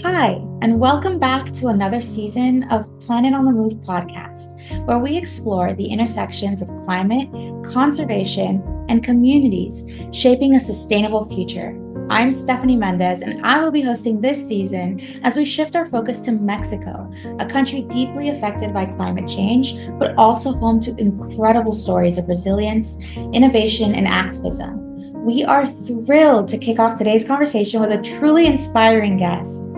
Hi, and welcome back to another season of Planet on the Move podcast, where we explore the intersections of climate, conservation, and communities shaping a sustainable future. I'm Stephanie Mendez, and I will be hosting this season as we shift our focus to Mexico, a country deeply affected by climate change, but also home to incredible stories of resilience, innovation, and activism. We are thrilled to kick off today's conversation with a truly inspiring guest.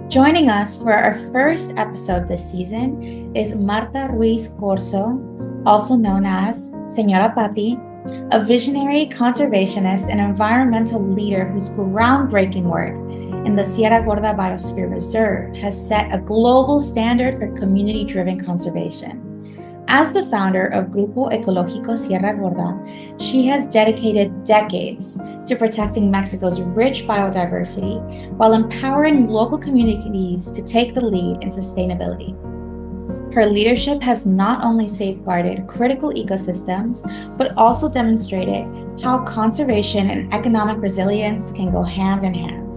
Joining us for our first episode this season is Marta Ruiz Corzo, also known as Señora Pati, a visionary conservationist and environmental leader whose groundbreaking work in the Sierra Gorda Biosphere Reserve has set a global standard for community-driven conservation. As the founder of Grupo Ecológico Sierra Gorda, she has dedicated decades to protecting Mexico's rich biodiversity while empowering local communities to take the lead in sustainability. Her leadership has not only safeguarded critical ecosystems, but also demonstrated how conservation and economic resilience can go hand in hand.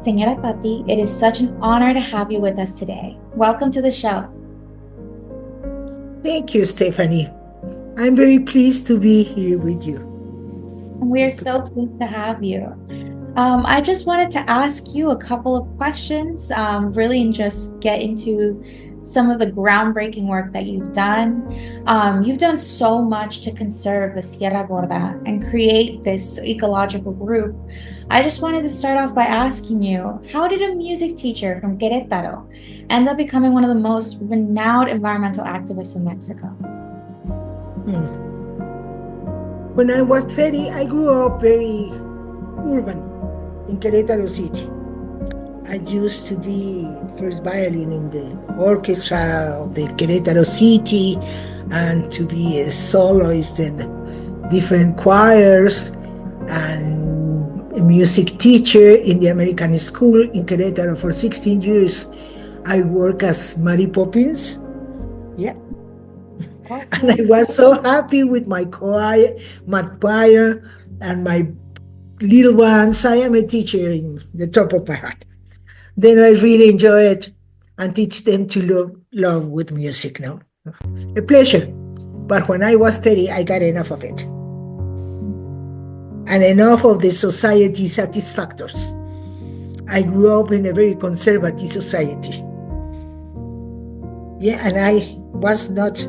Señora Pati, it is such an honor to have you with us today. Welcome to the show. Thank you, Stephanie. I'm very pleased to be here with you. We are so pleased to have you. I just wanted to ask you a couple of questions, really, and just get into some of the groundbreaking work that you've done. You've done so much to conserve the Sierra Gorda and create this ecological group. I just wanted to start off by asking you, how did a music teacher from Querétaro end up becoming one of the most renowned environmental activists in Mexico? When I was 30, I grew up very urban in Querétaro City. I used to be first violin in the orchestra of the Querétaro City and to be a soloist in different choirs and a music teacher in the American school in Querétaro for 16 years. I worked as Mary Poppins. Yeah. And I was so happy with my choir, and my little ones. I am a teacher in the top of my heart. Then I really enjoy it and teach them to love with music now. A pleasure. But when I was 30, I got enough of it. And enough of the society satisfactors. I grew up in a very conservative society. Yeah, and I was not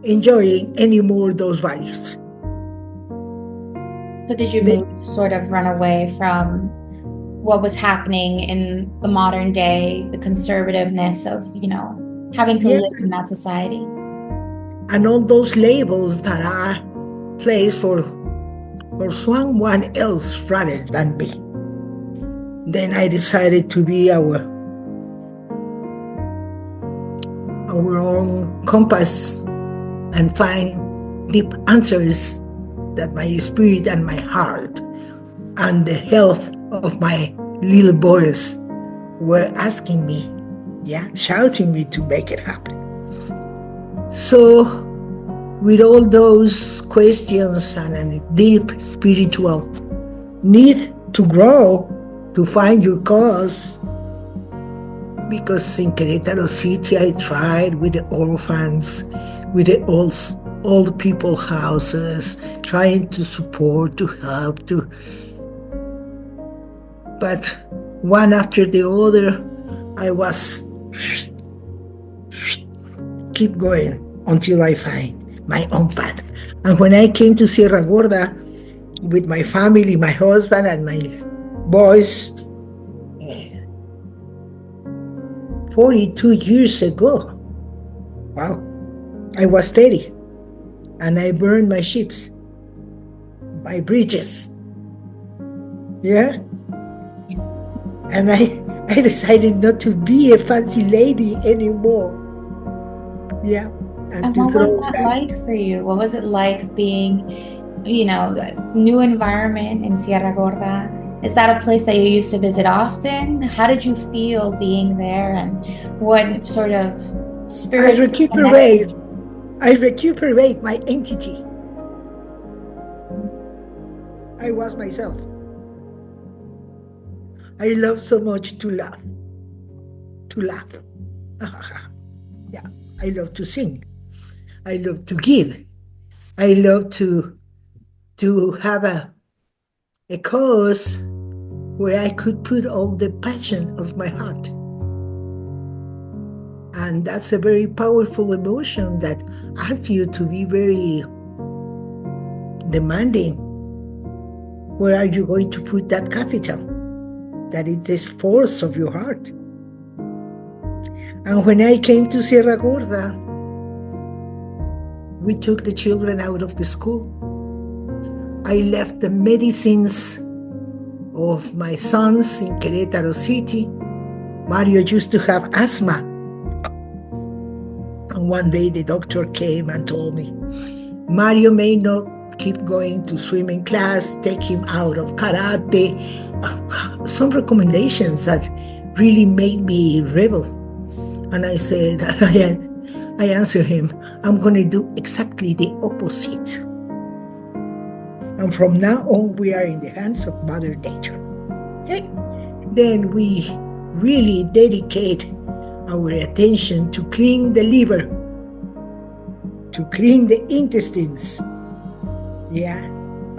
enjoying anymore those values. So did you move to sort of run away from what was happening in the modern day, the conservativeness of, having to live in that society? And all those labels that are placed for someone else rather than me. Then I decided to be our own compass and find deep answers that my spirit and my heart and the health of my little boys were asking me, shouting me to make it happen. So with all those questions and a deep spiritual need to grow, to find your cause, because in Querétaro City I tried with the orphans, with the old people houses, trying to support, to help, but one after the other, I was keep going until I find my own path. And when I came to Sierra Gorda with my family, my husband and my boys, 42 years ago, wow, I was 30, and I burned my ships, my bridges, and I decided not to be a fancy lady anymore, and what was that like for you? What was it like being, new environment in Sierra Gorda? Is that a place that you used to visit often? How did you feel being there, and what sort of spirit? I recuperate my entity. I was myself. I love so much to laugh. To laugh. Yeah, I love to sing. I love to give. I love to have a cause where I could put all the passion of my heart. And that's a very powerful emotion that asks you to be very demanding. Where are you going to put that capital? That is the force of your heart. And when I came to Sierra Gorda, we took the children out of the school. I left the medicines of my sons in Querétaro City. Mario used to have asthma. And one day the doctor came and told me, Mario may not keep going to swimming class, take him out of karate. Some recommendations that really made me rebel. And I said, I answered him, I'm going to do exactly the opposite. And from now on, we are in the hands of Mother Nature. Okay? Then we really dedicate our attention to clean the liver, to clean the intestines. Yeah,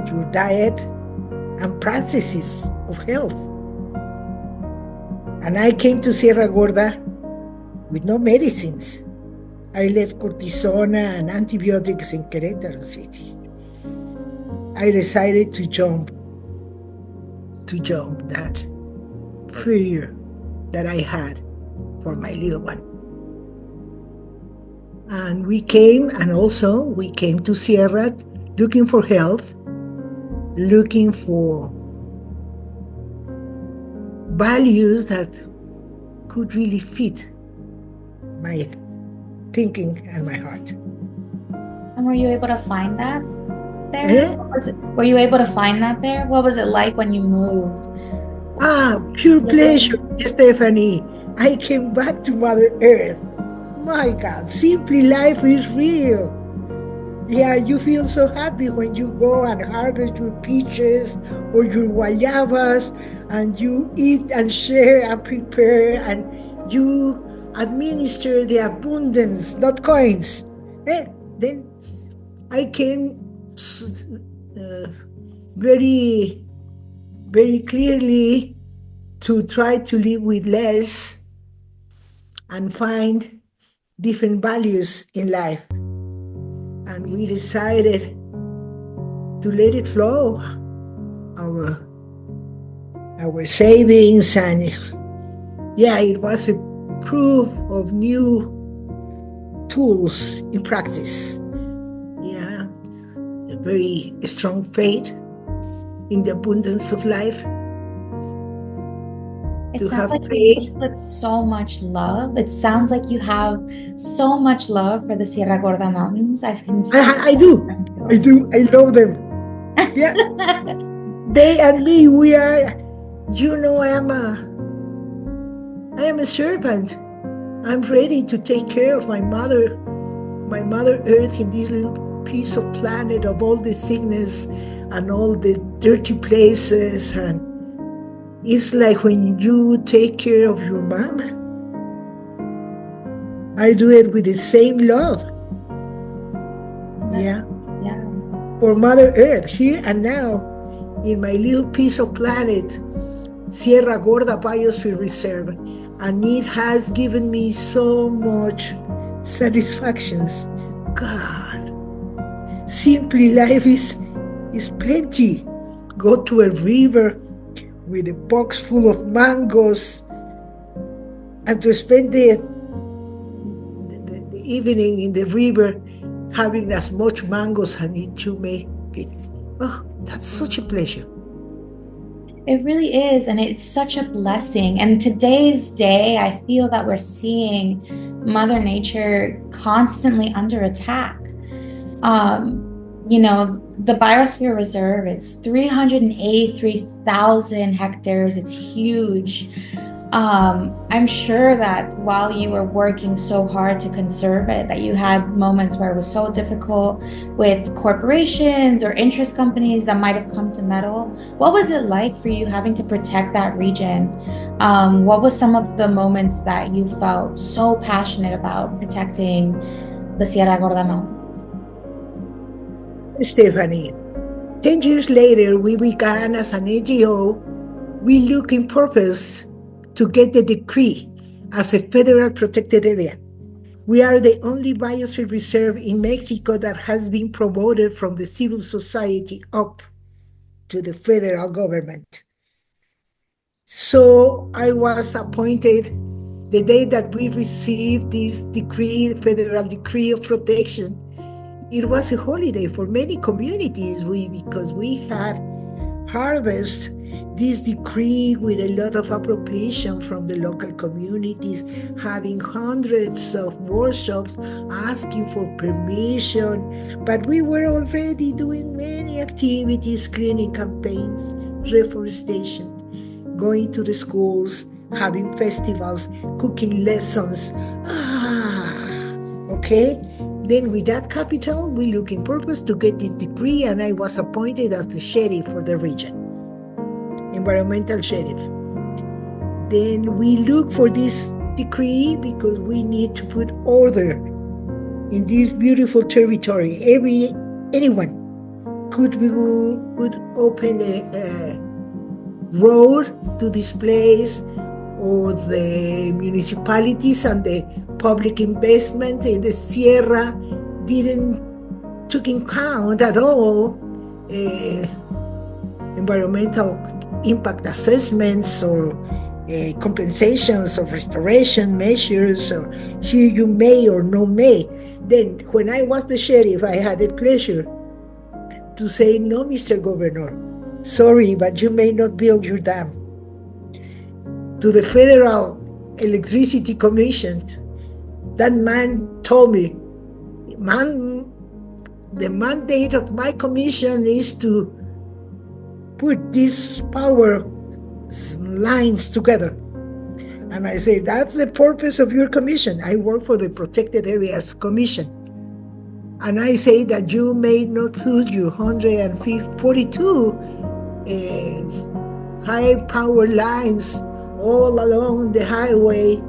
your diet and practices of health. And I came to Sierra Gorda with no medicines. I left cortisona and antibiotics in Querétaro City. I decided to jump that fear that I had for my little one. And we came to Sierra looking for health, looking for values that could really fit my thinking and my heart. And were you able to find that there? Were you able to find that there? What was it like when you moved? Pure pleasure, Stephanie. I came back to Mother Earth. My God, simply life is real. Yeah, you feel so happy when you go and harvest your peaches or your guayabas, and you eat and share and prepare, and you administer the abundance, not coins. Then I came very, very clearly to try to live with less and find different values in life. And we decided to let it flow, our savings, and yeah, it was a proof of new tools in practice. Yeah, a very strong faith in the abundance of life. It sounds like you put so much love. It sounds like you have so much love for the Sierra Gorda Mountains. I do. I love them. Yeah. They and me, we are, I am a servant. I'm ready to take care of my mother Earth in this little piece of planet, of all the sickness and all the dirty places. And it's like when you take care of your mom, I do it with the same love. Yeah. For Mother Earth, here and now, in my little piece of planet, Sierra Gorda Biosphere Reserve, and it has given me so much satisfactions. God, simply life is plenty. Go to a river with a box full of mangoes, and to spend the evening in the river having as much mangoes as you may get. Oh, that's such a pleasure. It really is, and it's such a blessing. And today's day, I feel that we're seeing Mother Nature constantly under attack. The Biosphere Reserve, it's 383,000 hectares. It's huge. I'm sure that while you were working so hard to conserve it, that you had moments where it was so difficult with corporations or interest companies that might have come to meddle. What was it like for you having to protect that region? What was some of the moments that you felt so passionate about protecting the Sierra Gorda Mountains? Stephanie, 10 years later, we began as an NGO. We look in purpose to get the decree as a federal protected area. We are the only biosphere reserve in Mexico that has been promoted from the civil society up to the federal government. So I was appointed the day that we received this decree, federal decree of protection. It was a holiday for many communities because we had harvest this decree with a lot of appropriation from the local communities, having hundreds of workshops asking for permission. But we were already doing many activities, cleaning campaigns, reforestation, going to the schools, having festivals, cooking lessons. Okay? Then with that capital, we look in purpose to get the decree, and I was appointed as the sheriff for the region, environmental sheriff. Then we look for this decree because we need to put order in this beautiful territory. Anyone could open a road to this place, or the municipalities and the public investment in the Sierra didn't took in count at all environmental impact assessments or compensations or restoration measures, or here you may or no may. Then when I was the sheriff, I had the pleasure to say, no, Mr. Governor, sorry, but you may not build your dam. To the Federal Electricity Commission, that man told me, the mandate of my commission is to put these power lines together. And I say, that's the purpose of your commission. I work for the Protected Areas Commission. And I say that you may not put your 142 high power lines all along the highway,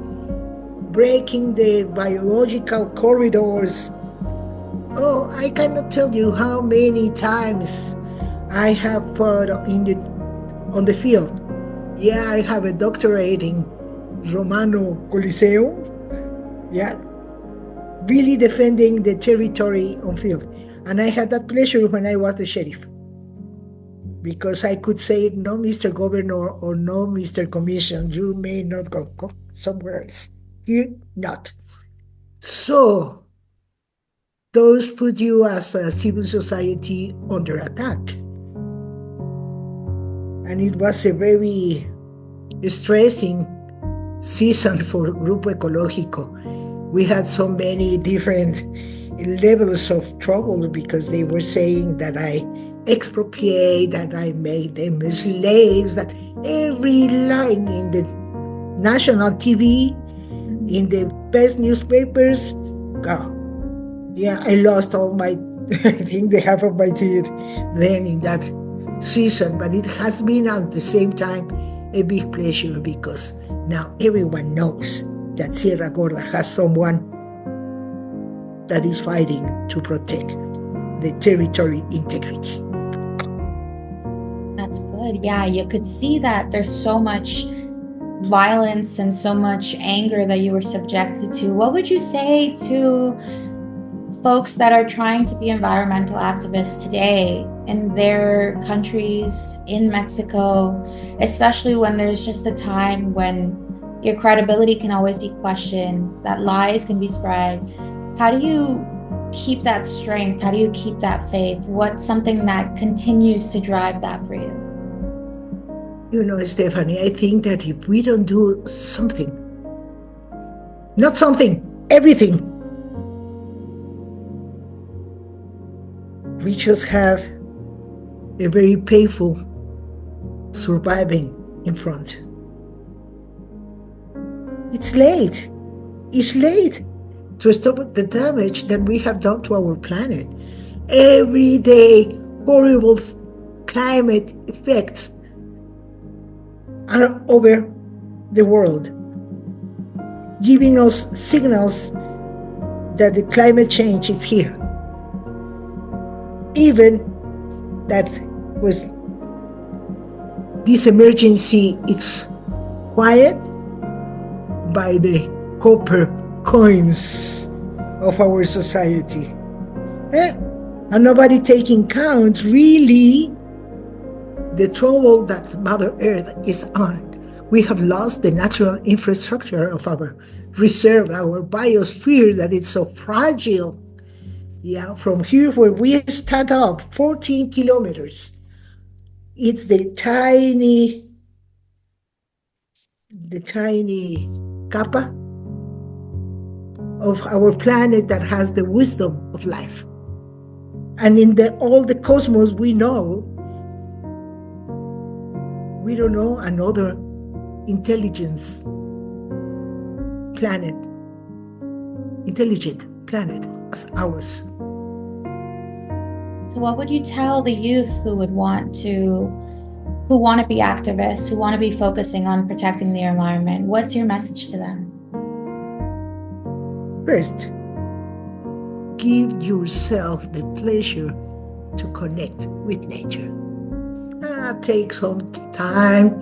breaking the biological corridors. Oh, I cannot tell you how many times I have fought on the field. Yeah, I have a doctorate in Romano Coliseum. Yeah, really defending the territory on field. And I had that pleasure when I was the sheriff, because I could say, no, Mr. Governor, or no, Mr. Commission, you may not go somewhere else. Here, not. So those put you as a civil society under attack. And it was a very stressing season for Grupo Ecológico. We had so many different levels of trouble because they were saying that I expropriate, that I made them slaves, that every line in the national TV, in the best newspapers, go. Yeah, I lost all my, I think the half of my teeth then in that season, but it has been at the same time a big pleasure because now everyone knows that Sierra Gorda has someone that is fighting to protect the territory integrity. That's good. Yeah, you could see that there's so much violence and so much anger that you were subjected to. What would you say to folks that are trying to be environmental activists today in their countries, in Mexico, especially when there's just a time when your credibility can always be questioned, that lies can be spread? How do you keep that strength? How do you keep that faith? What's something that continues to drive that for you? You know, Stephanie, I think that if we don't do something, not something, everything, we just have a very painful surviving in front. It's late. It's late to stop the damage that we have done to our planet. Every day, horrible climate effects are over the world, giving us signals that the climate change is here. Even that with this emergency, it's quiet by the copper coins of our society. And nobody taking count really the trouble that Mother Earth is on. We have lost the natural infrastructure of our reserve, our biosphere, that is so fragile. Yeah, from here where we stand up, 14 kilometers, it's the tiny kappa of our planet that has the wisdom of life. And in all the cosmos we don't know another intelligent planet as ours. So what would you tell the youth who want to be activists, who want to be focusing on protecting the environment? What's your message to them? First, give yourself the pleasure to connect with nature. Take some time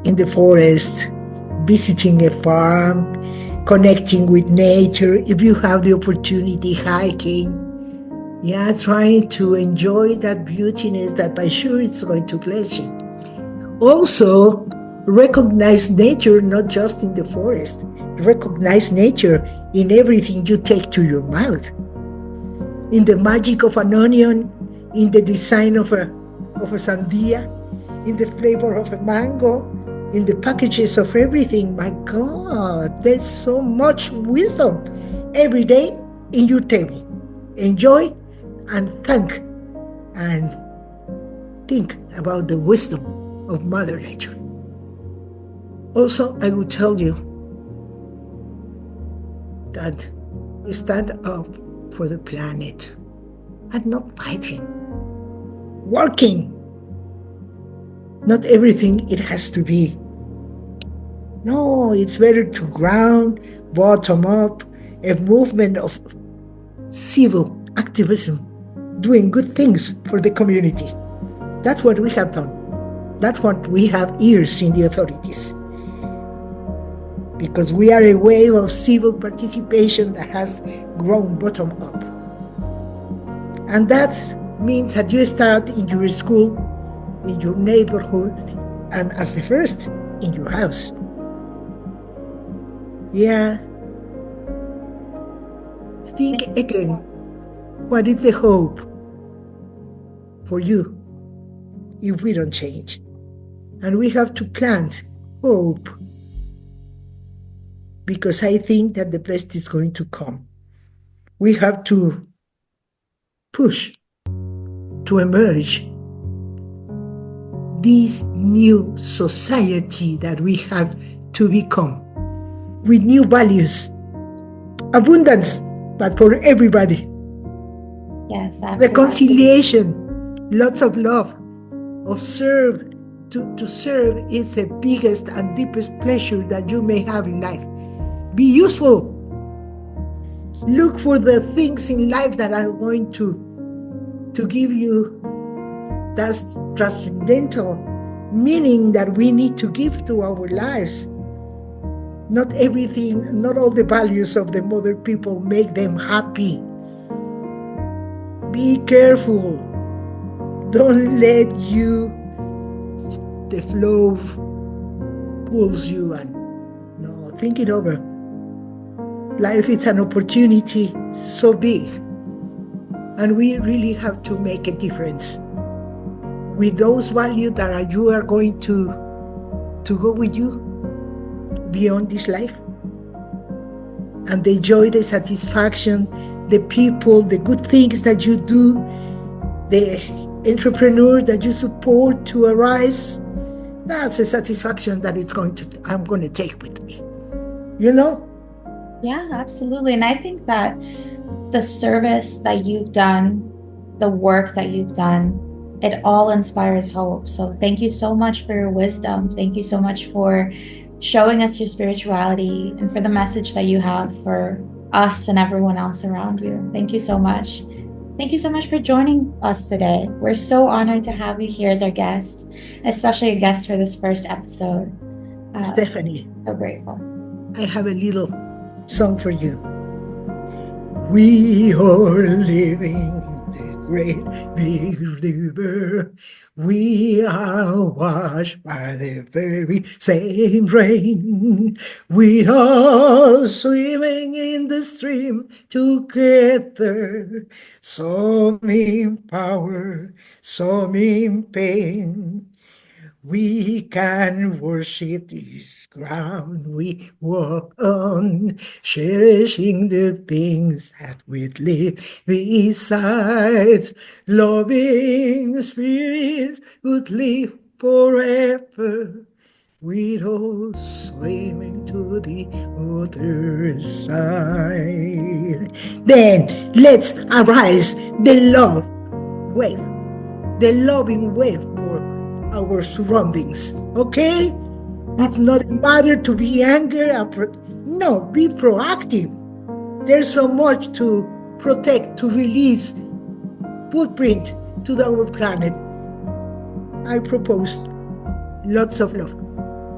in the forest, visiting a farm, connecting with nature. If you have the opportunity, hiking, trying to enjoy that beautiness that by sure it's going to bless you. Also, recognize nature not just in the forest. Recognize nature in everything you take to your mouth. In the magic of an onion, in the design of a sandia, in the flavor of a mango, in the packages of everything. My God, there's so much wisdom every day in your table. Enjoy and thank and think about the wisdom of Mother Nature. Also, I will tell you that stand up for the planet and not fighting, working. Not everything it has to be. No, it's better to ground, bottom up, a movement of civil activism, doing good things for the community. That's what we have done. That's what we have ears in the authorities. Because we are a wave of civil participation that has grown bottom up. And that means that you start in your school, in your neighborhood, and as the first, in your house. Think again, what is the hope for you if we don't change? And we have to plant hope, because I think that the best is going to come. We have to push to emerge this new society that we have to become, with new values, abundance, but for everybody. Yes, absolutely. Reconciliation, lots of love. To serve is the biggest and deepest pleasure that you may have in life. Be useful. Look for the things in life that are going to give you that transcendental meaning that we need to give to our lives. Not everything, not all the values of the mother people make them happy. Be careful. Don't let the flow pulls you, and no, think it over. Life is an opportunity so big, and we really have to make a difference with those values that you are going to go with you beyond this life. And the joy, the satisfaction, the people, the good things that you do, the entrepreneur that you support to arise, That's a satisfaction that I'm going to take with me. You know? Yeah, absolutely. And I think that the service that you've done, the work that you've done, it all inspires hope. So thank you so much for your wisdom. Thank you so much for showing us your spirituality and for the message that you have for us and everyone else around you. Thank you so much. Thank you so much for joining us today. We're so honored to have you here as our guest, especially a guest for this first episode. Stephanie, So grateful. I have a little song for you. We are living in the great big river. We are washed by the very same rain. We are swimming in the stream together. Some in power, some in pain. We can worship this ground we walk on, cherishing the things that we live beside. Loving spirits would live forever, with all swimming to the other side. Then let's arise the love wave, the loving wave for our surroundings, okay? It's not a matter to be angry no, be proactive. There's so much to protect, to release footprint to our planet. I propose lots of love.